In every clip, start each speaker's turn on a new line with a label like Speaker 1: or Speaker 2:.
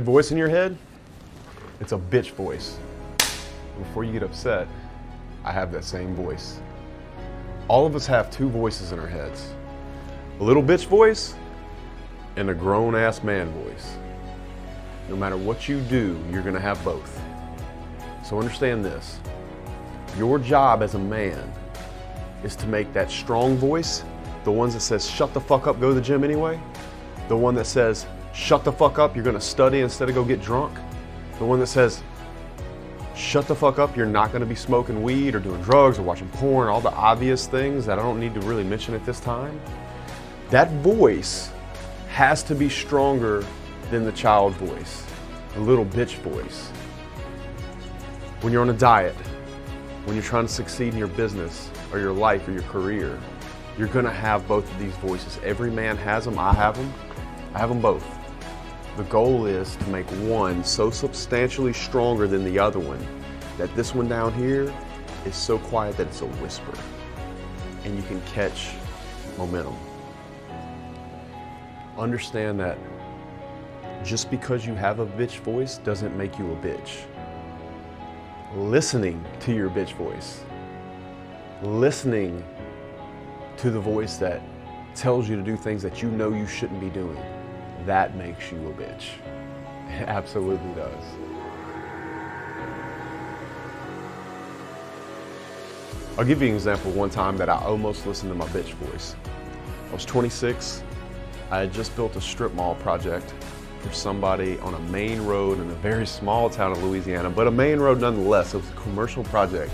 Speaker 1: Voice in your head, it's a bitch voice. Before you get upset, I have that same voice. All of us have two voices in our heads. A little bitch voice and a grown-ass man voice. No matter what you do, you're gonna have both. So understand this. Your job as a man is to make that strong voice, the ones that says, shut the fuck up, go to the gym anyway. The one that says, shut the fuck up, you're gonna study instead of go get drunk. The one that says, shut the fuck up, you're not gonna be smoking weed or doing drugs or watching porn, all the obvious things that I don't need to really mention at this time. That voice has to be stronger than the child voice, the little bitch voice. When you're on a diet, when you're trying to succeed in your business or your life or your career, you're gonna have both of these voices. Every man has them, I have them both. The goal is to make one so substantially stronger than the other one that this one down here is so quiet that it's a whisper and you can catch momentum. Understand that just because you have a bitch voice doesn't make you a bitch. Listening to your bitch voice, listening to the voice that tells you to do things that you know you shouldn't be doing, that makes you a bitch. It absolutely does. I'll give you an example of one time that I almost listened to my bitch voice. I was 26. I had just built a strip mall project for somebody on a main road in a very small town of Louisiana, but a main road nonetheless. It was a commercial project.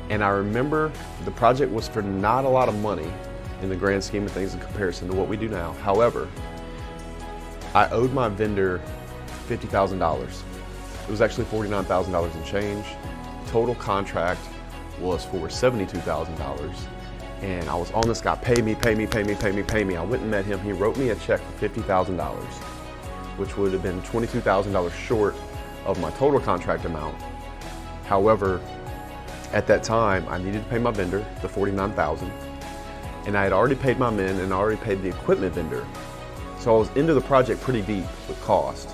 Speaker 1: And I remember the project was for not a lot of money in the grand scheme of things in comparison to what we do now. However, I owed my vendor $50,000. It was actually $49,000 and change. Total contract was for $72,000. And I was on this guy, pay me, pay me, pay me, pay me, pay me. I went and met him. He wrote me a check for $50,000, which would have been $22,000 short of my total contract amount. However, at that time, I needed to pay my vendor the $49,000, and I had already paid my men and I already paid the equipment vendor. So I was into the project pretty deep with cost,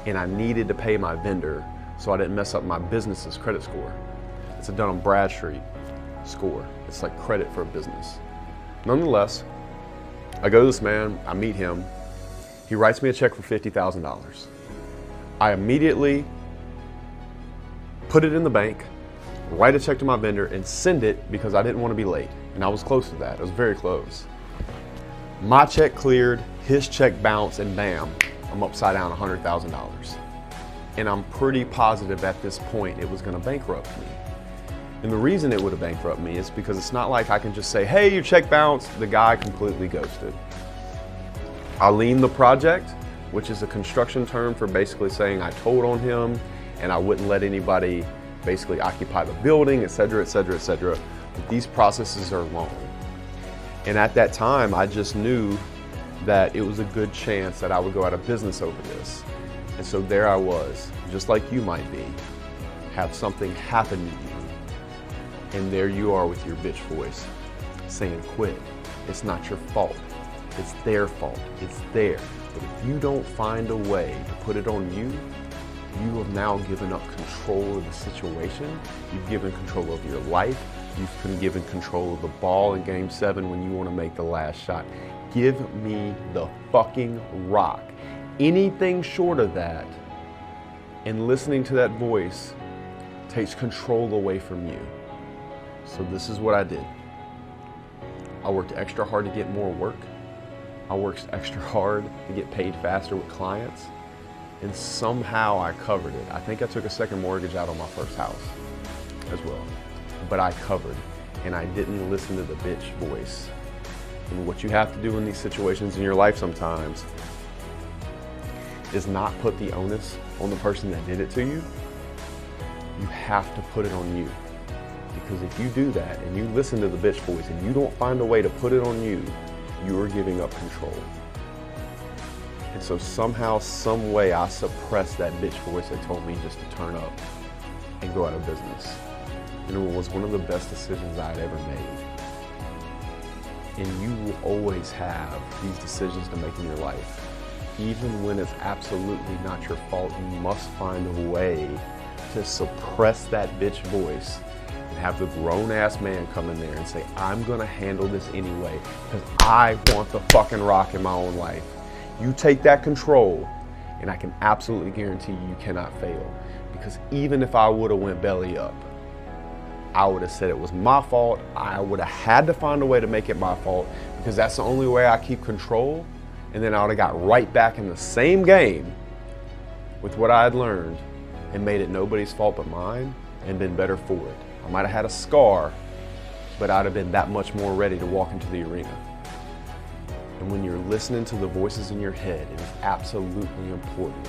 Speaker 1: and I needed to pay my vendor so I didn't mess up my business's credit score. It's a Dun & Bradstreet score. It's like credit for a business. Nonetheless, I go to this man, I meet him. He writes me a check for $50,000. I immediately put it in the bank, write a check to my vendor, and send it because I didn't want to be late. And I was close to that. I was very close. My check cleared, his check bounced, and bam, I'm upside down $100,000. And I'm pretty positive at this point it was going to bankrupt me. And the reason it would have bankrupted me is because it's not like I can just say, hey, your check bounced. The guy completely ghosted. I leaned the project, which is a construction term for basically saying I told on him and I wouldn't let anybody basically occupy the building, et cetera, et cetera, et cetera. But these processes are long. And at that time, I just knew that it was a good chance that I would go out of business over this. And so there I was, just like you might be, have something happen to you. And there you are with your bitch voice saying quit. It's not your fault. It's their fault. It's there. But if you don't find a way to put it on you, you have now given up control of the situation. You've given control of your life. You've been given control of the ball in Game 7 when you want to make the last shot. Give me the fucking rock. Anything short of that, and listening to that voice takes control away from you. So this is what I did. I worked extra hard to get more work. I worked extra hard to get paid faster with clients. And somehow I covered it. I think I took a second mortgage out on my first house as well. But I covered, and I didn't listen to the bitch voice. And what you have to do in these situations in your life sometimes is not put the onus on the person that did it to you. You have to put it on you. Because if you do that and you listen to the bitch voice and you don't find a way to put it on you, you are giving up control. And so somehow, some way, I suppressed that bitch voice that told me just to turn up and go out of business. And it was one of the best decisions I had ever made. And you will always have these decisions to make in your life. even when it's absolutely not your fault, you must find a way to suppress that bitch voice and have the grown-ass man come in there and say, I'm gonna handle this anyway, because I want the fucking rock in my own life. You take that control, and I can absolutely guarantee you cannot fail. Because even if I would have went belly up, I would have said it was my fault. I would have had to find a way to make it my fault, because that's the only way I keep control. And then I would have got right back in the same game with what I had learned and made it nobody's fault but mine and been better for it. I might have had a scar, but I'd have been that much more ready to walk into the arena. And when you're listening to the voices in your head, it is absolutely important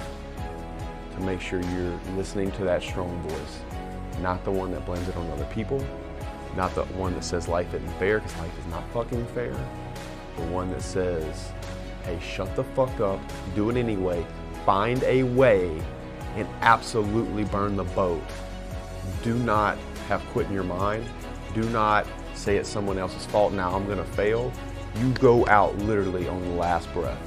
Speaker 1: to make sure you're listening to that strong voice, not the one that blames it on other people, not the one that says life isn't fair, because life is not fucking fair. The one that says, hey, shut the fuck up, do it anyway, find a way, and absolutely burn the boat. Do not have quit in your mind. Do not say it's someone else's fault, now I'm gonna fail. You go out literally on the last breath,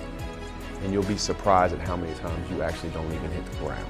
Speaker 1: and you'll be surprised at how many times you actually don't even hit the ground.